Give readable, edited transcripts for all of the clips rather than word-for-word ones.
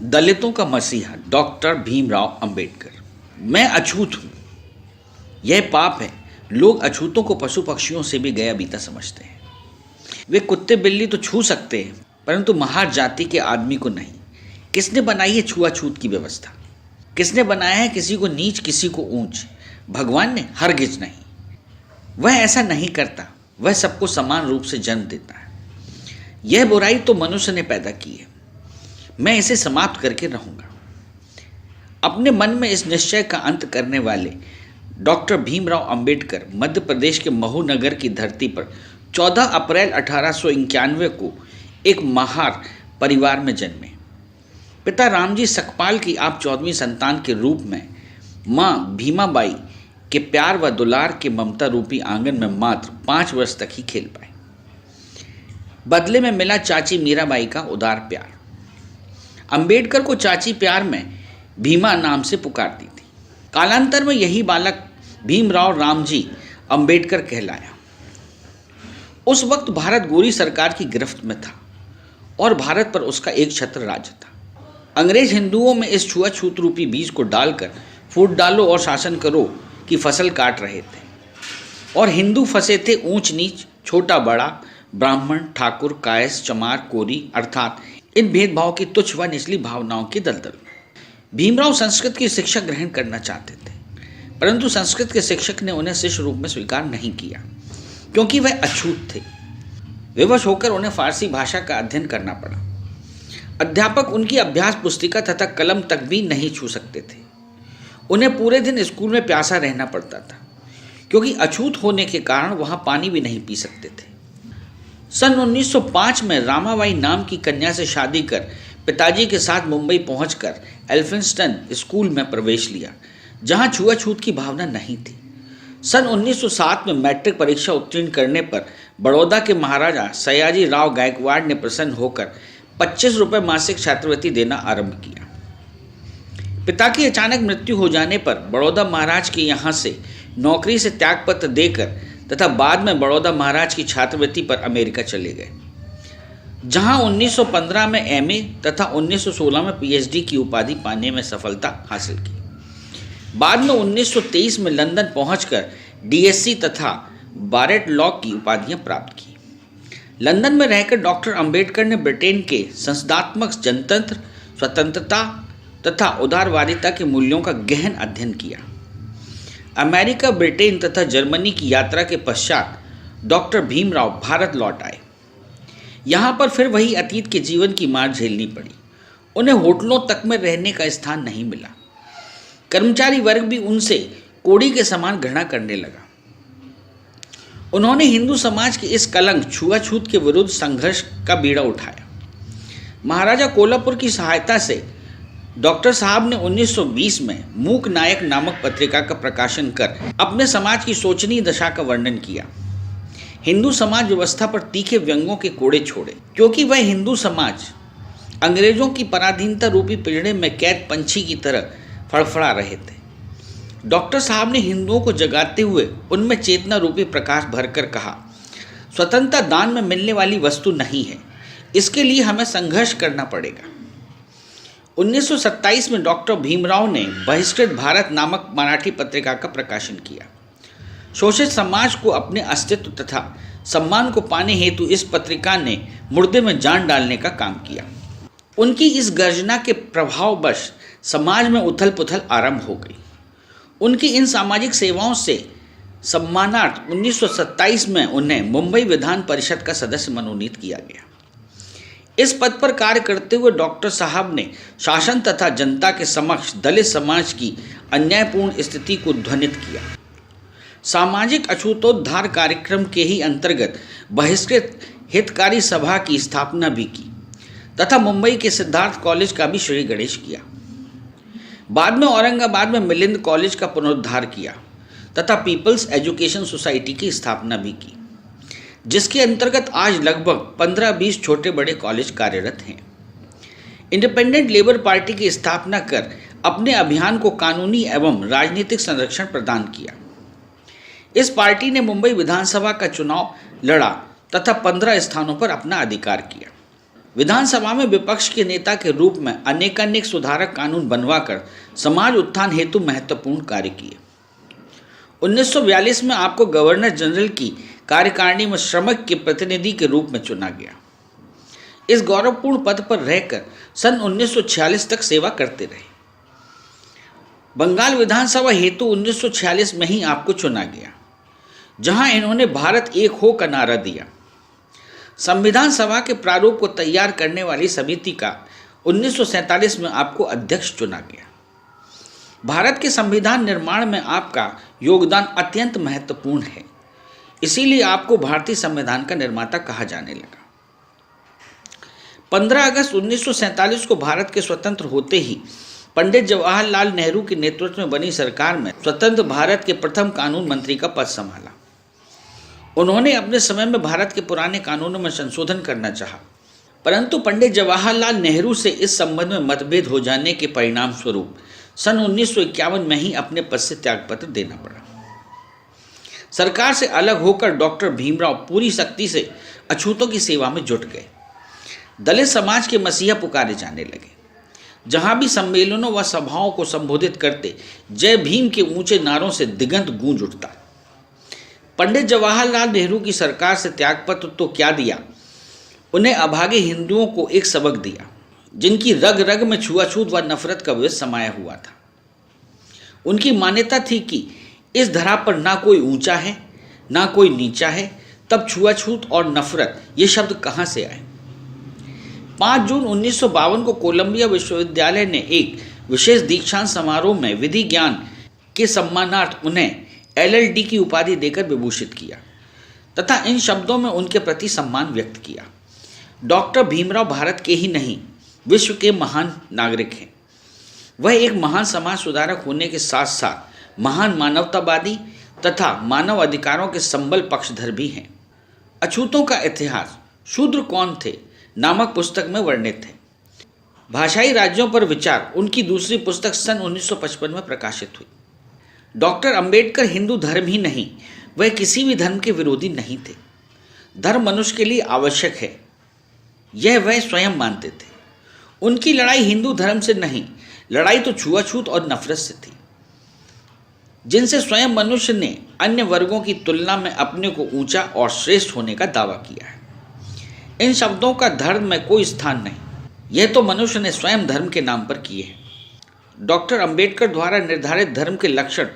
दलितों का मसीहा डॉक्टर भीमराव अंबेडकर। मैं अछूत हूँ, यह पाप है। लोग अछूतों को पशु पक्षियों से भी गया बीता समझते हैं। वे कुत्ते बिल्ली तो छू सकते हैं, परंतु महार जाति के आदमी को नहीं। किसने बनाई है छुआछूत की व्यवस्था? किसने बनाया है किसी को नीच किसी को ऊंच? भगवान ने? हरगिज नहीं। वह ऐसा नहीं करता। वह सबको समान रूप से जन्म देता है। यह बुराई तो मनुष्य ने पैदा की है। मैं इसे समाप्त करके रहूंगा। अपने मन में इस निश्चय का अंत करने वाले डॉक्टर भीमराव अंबेडकर मध्य प्रदेश के महू नगर की धरती पर 14 अप्रैल 1891 को एक महार परिवार में जन्मे। पिता रामजी सकपाल की आप 14वीं संतान के रूप में मां भीमाबाई के प्यार व दुलार के ममता रूपी आंगन में मात्र 5 वर्ष तक ही खेल पाए। बदले में मिला चाची मीराबाई का उदार प्यार। अंबेडकर को चाची प्यार में भीमा नाम से पुकारती थी। कालांतर में यही बालक भीमराव रामजी अंबेडकर कहलाया। उस वक्त भारत गोरी सरकार की गिरफ्त में था और भारत पर उसका एक छत्र राज्य था। अंग्रेज हिंदुओं में इस छुआछूत रूपी बीज को डालकर फूट डालो और शासन करो की फसल काट रहे थे, और हिंदू फंसे थे ऊंच नीच, छोटा बड़ा, ब्राह्मण, ठाकुर, कायस, चमार, कोरी अर्थात इन भेदभाव की तुच्छ व निचली भावनाओं के दलदल में। भीमराव संस्कृत की शिक्षा ग्रहण करना चाहते थे, परंतु संस्कृत के शिक्षक ने उन्हें शिष्य रूप में स्वीकार नहीं किया, क्योंकि वह अछूत थे। विवश होकर उन्हें फारसी भाषा का अध्ययन करना पड़ा। अध्यापक उनकी अभ्यास पुस्तिका तथा कलम तक भी नहीं छू सकते थे। उन्हें पूरे दिन स्कूल में प्यासा रहना पड़ता था, क्योंकि अछूत होने के कारण वहां पानी भी नहीं पी सकते थे। सन 1905 में रामाबाई नाम की कन्या से शादी कर पिताजी के साथ मुंबई पहुंचकर एल्फिंस्टन स्कूल में प्रवेश लिया, जहां छुआछूत की भावना नहीं थी। सन 1907 में मैट्रिक परीक्षा उत्तीर्ण करने पर बड़ौदा के महाराजा सयाजी राव गायकवाड़ ने प्रसन्न होकर 25 रुपये मासिक छात्रवृत्ति देना आरंभ किया। पिता की अचानक मृत्यु हो जाने पर बड़ौदा महाराज के यहाँ से नौकरी से त्यागपत्र देकर तथा बाद में बड़ौदा महाराज की छात्रवृत्ति पर अमेरिका चले गए, जहां 1915 में एमए तथा 1916 में पीएचडी की उपाधि पाने में सफलता हासिल की। बाद में 1923 में लंदन पहुंचकर डीएससी तथा बारेट लॉ की उपाधियां प्राप्त की। लंदन में रहकर डॉक्टर अंबेडकर ने ब्रिटेन के संसदात्मक जनतंत्र, स्वतंत्रता तथा उदारवादिता के मूल्यों का गहन अध्ययन किया। अमेरिका, ब्रिटेन तथा जर्मनी की यात्रा के पश्चात डॉक्टर भीमराव भारत लौट आए। यहाँ पर फिर वही अतीत के जीवन की मार झेलनी पड़ी। उन्हें होटलों तक में रहने का स्थान नहीं मिला। कर्मचारी वर्ग भी उनसे कोड़ी के समान घृणा करने लगा। उन्होंने हिंदू समाज के इस कलंक छुआछूत के विरुद्ध संघर्ष का बीड़ा उठाया। महाराजा कोल्हापुर की सहायता से डॉक्टर साहब ने 1920 में मूक नायक नामक पत्रिका का प्रकाशन कर अपने समाज की शोचनीय दशा का वर्णन किया। हिंदू समाज व्यवस्था पर तीखे व्यंग्यों के कोड़े छोड़े, क्योंकि वह हिंदू समाज अंग्रेजों की पराधीनता रूपी पिंजड़े में कैद पंछी की तरह फड़फड़ा रहे थे। डॉक्टर साहब ने हिंदुओं को जगाते हुए उनमें चेतना रूपी प्रकाश भरकर कहा, स्वतंत्रता दान में मिलने वाली वस्तु नहीं है, इसके लिए हमें संघर्ष करना पड़ेगा। 1927 में डॉक्टर भीमराव ने बहिष्कृत भारत नामक मराठी पत्रिका का प्रकाशन किया। शोषित समाज को अपने अस्तित्व तथा सम्मान को पाने हेतु इस पत्रिका ने मुर्दे में जान डालने का काम किया। उनकी इस गर्जना के प्रभाववश समाज में उथल पुथल आरंभ हो गई। उनकी इन सामाजिक सेवाओं से सम्मानार्थ 1927 में उन्हें मुंबई विधान परिषद का सदस्य मनोनीत किया गया। इस पद पर कार्य करते हुए डॉक्टर साहब ने शासन तथा जनता के समक्ष दलित समाज की अन्यायपूर्ण स्थिति को ध्वनित किया। सामाजिक अछूतोद्धार कार्यक्रम के ही अंतर्गत बहिष्कृत हितकारी सभा की स्थापना भी की तथा मुंबई के सिद्धार्थ कॉलेज का भी श्री गणेश किया। बाद में औरंगाबाद में मिलिंद कॉलेज का पुनरुद्धार किया तथा पीपल्स एजुकेशन सोसाइटी की स्थापना भी की, जिसके अंतर्गत आज लगभग 15-20 छोटे बड़े कॉलेज कार्यरत हैं। इंडिपेंडेंट लेबर पार्टी की स्थापना कर अपने अभियान को कानूनी एवं राजनीतिक संरक्षण प्रदान किया। इस पार्टी ने मुंबई विधानसभा का चुनाव लड़ा तथा 15 स्थानों पर अपना अधिकार किया। विधानसभा में विपक्ष के नेता के रूप में अनेकानेक सुधारक कानून बनवाकर समाज उत्थान हेतु महत्वपूर्ण कार्य किए। 1942 में आपको गवर्नर जनरल की कार्यकारिणी में श्रमिक के प्रतिनिधि के रूप में चुना गया। इस गौरवपूर्ण पद पर रहकर सन 1946 तक सेवा करते रहे। बंगाल विधानसभा हेतु 1946 में ही आपको चुना गया, जहां इन्होंने भारत एक हो का नारा दिया। संविधान सभा के प्रारूप को तैयार करने वाली समिति का 1947 में आपको अध्यक्ष चुना गया। भारत के संविधान निर्माण में आपका योगदान अत्यंत महत्वपूर्ण है, इसीलिए आपको भारतीय संविधान का निर्माता कहा जाने लगा। 15 अगस्त 1947 को भारत के स्वतंत्र होते ही पंडित जवाहरलाल नेहरू के नेतृत्व में बनी सरकार में स्वतंत्र भारत के प्रथम कानून मंत्री का पद संभाला। उन्होंने अपने समय में भारत के पुराने कानूनों में संशोधन करना चाहा, परंतु पंडित जवाहरलाल नेहरू से इस संबंध में मतभेद हो जाने के परिणाम स्वरूप सन 1951 में ही अपने पद से त्यागपत्र देना पड़ा। सरकार से अलग होकर डॉक्टर भीमराव पूरी शक्ति से अछूतों की सेवा में जुट गए। दलित समाज के मसीहा पुकारे जाने लगे। जहां भी सम्मेलनों व सभाओं को संबोधित करते जय भीम के ऊंचे नारों से दिगंत गूंज उठता। पंडित जवाहरलाल नेहरू की सरकार से त्यागपत्र तो क्या दिया, उन्हें अभागे हिंदुओं को एक सबक दिया, जिनकी रग रग में छुआछूत व नफरत का विष समाया हुआ था। उनकी मान्यता थी कि इस धरा पर ना कोई ऊंचा है ना कोई नीचा है, तब छुआछूत और नफरत ये शब्द कहाँ से आए। 5 जून 1952 को कोलंबिया विश्वविद्यालय ने एक विशेष दीक्षांत समारोह में विधि ज्ञान के सम्मानार्थ उन्हें LLD की उपाधि देकर विभूषित किया तथा इन शब्दों में उनके प्रति सम्मान व्यक्त किया। डॉक्टर भीमराव भारत के ही नहीं, विश्व के महान नागरिक हैं। वह एक महान समाज सुधारक होने के साथ साथ महान मानवतावादी तथा मानव अधिकारों के संबल पक्षधर भी हैं। अछूतों का इतिहास, शूद्र कौन थे नामक पुस्तक में वर्णित है। भाषाई राज्यों पर विचार उनकी दूसरी पुस्तक सन 1955 में प्रकाशित हुई। डॉक्टर अंबेडकर हिंदू धर्म ही नहीं, वह किसी भी धर्म के विरोधी नहीं थे। धर्म मनुष्य के लिए आवश्यक है, यह वह स्वयं मानते थे। उनकी लड़ाई हिंदू धर्म से नहीं, लड़ाई तो छुआछूत और नफरत से थी, जिनसे स्वयं मनुष्य ने अन्य वर्गों की तुलना में अपने को ऊंचा और श्रेष्ठ होने का दावा किया है। इन शब्दों का धर्म में कोई स्थान नहीं, यह तो मनुष्य ने स्वयं धर्म के नाम पर किए हैं। डॉक्टर अंबेडकर द्वारा निर्धारित धर्म के लक्षण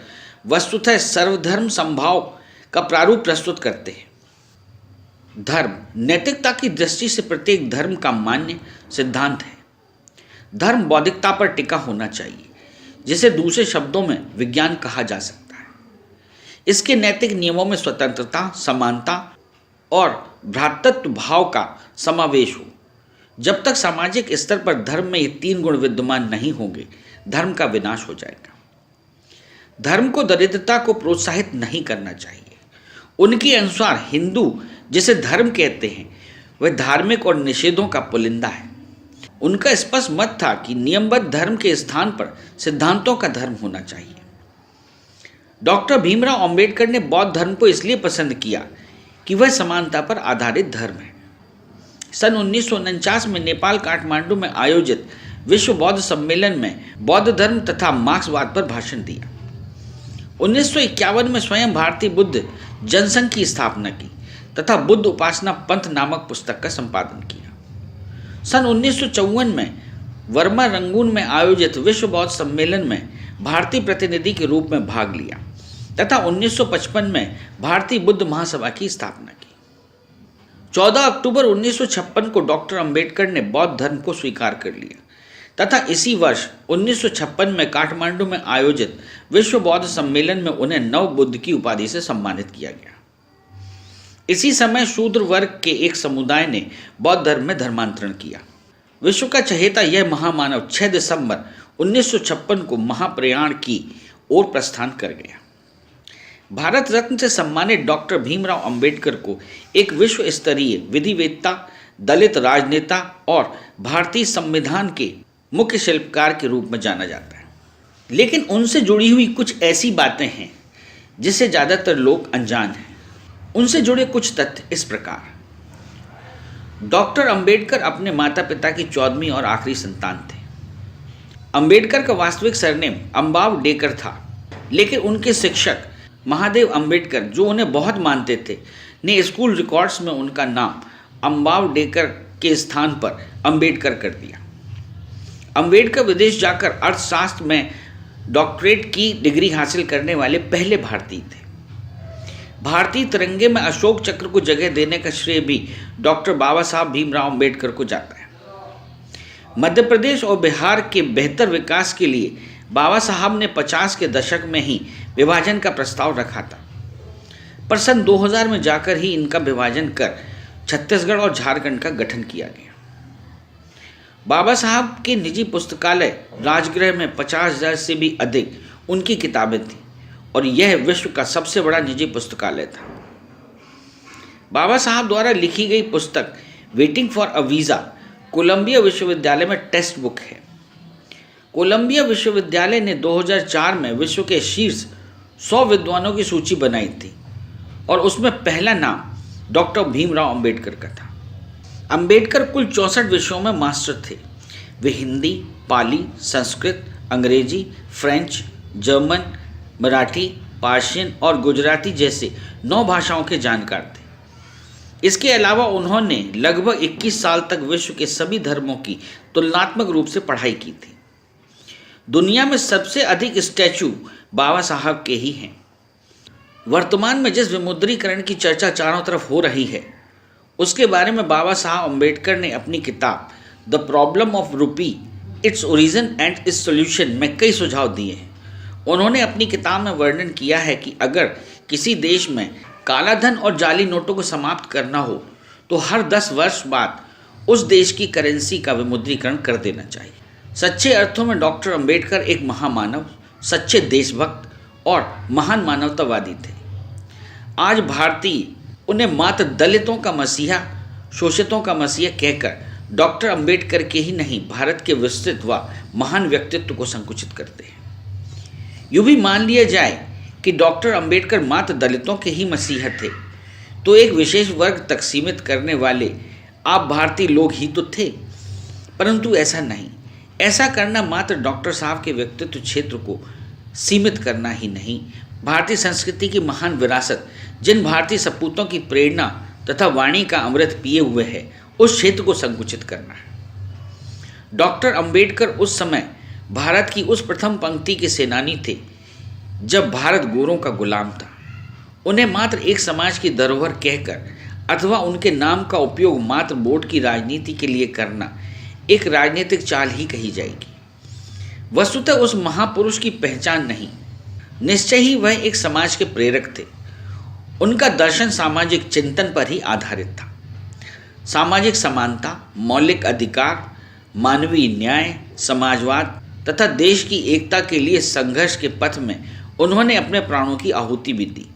वस्तुतः सर्वधर्म समभाव का प्रारूप प्रस्तुत करते हैं। धर्म नैतिकता की दृष्टि से प्रत्येक धर्म का मान्य सिद्धांत है। धर्म बौद्धिकता पर टिका होना चाहिए, जिसे दूसरे शब्दों में विज्ञान कहा जा सकता है। इसके नैतिक नियमों में स्वतंत्रता, समानता और भ्रातृत्व भाव का समावेश हो। जब तक सामाजिक स्तर पर धर्म में ये 3 गुण विद्यमान नहीं होंगे, धर्म का विनाश हो जाएगा। धर्म को दरिद्रता को प्रोत्साहित नहीं करना चाहिए। उनके अनुसार हिंदू जिसे धर्म कहते हैं, वह धार्मिक और निषेधों का पुलिंदा है। उनका स्पष्ट मत था कि नियमबद्ध धर्म के स्थान पर सिद्धांतों का धर्म होना चाहिए। डॉक्टर भीमराव अंबेडकर ने बौद्ध धर्म को इसलिए पसंद किया कि वह समानता पर आधारित धर्म है। सन 1949 में नेपाल काठमांडू में आयोजित विश्व बौद्ध सम्मेलन में बौद्ध धर्म तथा मार्क्सवाद पर भाषण दिया। 1951 में स्वयं भारतीय बुद्ध जनसंघ की स्थापना की तथा बुद्ध उपासना पंथ नामक पुस्तक का संपादन किया। सन 1954 में वर्मा रंगून में आयोजित विश्व बौद्ध सम्मेलन में भारतीय प्रतिनिधि के रूप में भाग लिया तथा 1955 में भारतीय बुद्ध महासभा की स्थापना की। 14 अक्टूबर 1956 को डॉक्टर अंबेडकर ने बौद्ध धर्म को स्वीकार कर लिया तथा इसी वर्ष 1956 में काठमांडू में आयोजित विश्व बौद्ध सम्मेलन में उन्हें नव बुद्ध की उपाधि से सम्मानित किया गया। इसी समय शूद्र वर्ग के एक समुदाय ने बौद्ध धर्म में धर्मांतरण किया। विश्व का चहेता यह महामानव 6 दिसंबर 1956 को महाप्रयाण की ओर प्रस्थान कर गया। भारत रत्न से सम्मानित डॉक्टर भीमराव अंबेडकर को एक विश्व स्तरीय विधिवेत्ता, दलित राजनेता और भारतीय संविधान के मुख्य शिल्पकार के रूप में जाना जाता है। लेकिन उनसे जुड़ी हुई कुछ ऐसी बातें हैं जिससे ज़्यादातर लोग अनजान हैं। उनसे जुड़े कुछ तथ्य इस प्रकार। डॉक्टर अंबेडकर अपने माता पिता की 14वीं और आखिरी संतान थे। अंबेडकर का वास्तविक सरनेम अंबावडेकर था, लेकिन उनके शिक्षक महादेव अंबेडकर, जो उन्हें बहुत मानते थे, ने स्कूल रिकॉर्ड्स में उनका नाम अंबावडेकर के स्थान पर अंबेडकर कर दिया। अंबेडकर विदेश जाकर अर्थशास्त्र में डॉक्टरेट की डिग्री हासिल करने वाले पहले भारतीय थे। भारतीय तिरंगे में अशोक चक्र को जगह देने का श्रेय भी डॉक्टर बाबा साहब भीमराव अंबेडकर को जाता है। मध्य प्रदेश और बिहार के बेहतर विकास के लिए बाबा साहब ने 50 के दशक में ही विभाजन का प्रस्ताव रखा था, पर सन 2000 में जाकर ही इनका विभाजन कर छत्तीसगढ़ और झारखंड का गठन किया गया। बाबा साहब के निजी पुस्तकालय राजगृह में 50,000 से भी अधिक उनकी किताबें थीं और यह विश्व का सबसे बड़ा निजी पुस्तकालय था। बाबा साहब द्वारा लिखी गई पुस्तक waiting for a visa Columbia विश्वविद्यालय में टेक्स्ट बुक है। कोलंबिया विश्वविद्यालय ने 2004 में विश्व के शीर्ष 100 विद्वानों की सूची बनाई थी और उसमें पहला नाम डॉक्टर भीमराव अंबेडकर का था। अंबेडकर कुल 64 विषयों में मास्टर थे। वे हिंदी, पाली, संस्कृत, अंग्रेजी, फ्रेंच, जर्मन, मराठी, पर्शियन और गुजराती जैसे 9 भाषाओं के जानकार थे। इसके अलावा उन्होंने लगभग 21 साल तक विश्व के सभी धर्मों की तुलनात्मक रूप से पढ़ाई की थी। दुनिया में सबसे अधिक स्टैचू बाबा साहब के ही हैं। वर्तमान में जिस विमुद्रीकरण की चर्चा चारों तरफ हो रही है, उसके बारे में बाबा साहब अंबेडकर ने अपनी किताब द प्रॉब्लम ऑफ रूपी, its origin and it's solution में कई सुझाव दिए हैं। उन्होंने अपनी किताब में वर्णन किया है कि अगर किसी देश में काला धन और जाली नोटों को समाप्त करना हो तो हर 10 वर्ष बाद उस देश की करेंसी का विमुद्रीकरण कर देना चाहिए। सच्चे अर्थों में डॉक्टर अंबेडकर एक महामानव, सच्चे देशभक्त और महान मानवतावादी थे। आज भारतीय उन्हें मात्र दलितों का मसीहा, शोषितों का मसीहा कहकर डॉक्टर अंबेडकर के ही नहीं, भारत के विस्तृत व महान व्यक्तित्व को संकुचित करते हैं। यूँ भी मान लिया जाए कि डॉक्टर अंबेडकर मात्र दलितों के ही मसीहा थे तो एक विशेष वर्ग तक सीमित करने वाले आप भारतीय लोग ही तो थे, परंतु ऐसा नहीं। ऐसा करना मात्र डॉक्टर साहब के व्यक्तित्व क्षेत्र को सीमित करना ही नहीं, भारतीय संस्कृति की महान विरासत, जिन भारतीय सपूतों की प्रेरणा तथा वाणी का अमृत पिए हुए है, उस क्षेत्र को संकुचित करना है। डॉक्टर अंबेडकर उस समय भारत की उस प्रथम पंक्ति के सेनानी थे जब भारत गोरों का गुलाम था। उन्हें मात्र एक समाज की धरोहर कहकर अथवा उनके नाम का उपयोग मात्र वोट की राजनीति के लिए करना एक राजनीतिक चाल ही कही जाएगी। वस्तुतः उस महापुरुष की पहचान नहीं, निश्चय ही वह एक समाज के प्रेरक थे। उनका दर्शन सामाजिक चिंतन पर ही आधारित था। सामाजिक समानता, मौलिक अधिकार, मानवीय न्याय, समाजवाद तथा देश की एकता के लिए संघर्ष के पथ में उन्होंने अपने प्राणों की आहुति भी दी।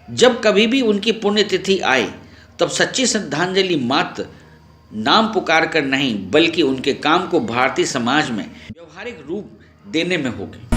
जब कभी भी उनकी पुण्यतिथि आए तब सच्ची श्रद्धांजलि मात्र नाम पुकार कर नहीं, बल्कि उनके काम को भारतीय समाज में व्यवहारिक रूप देने में होगी।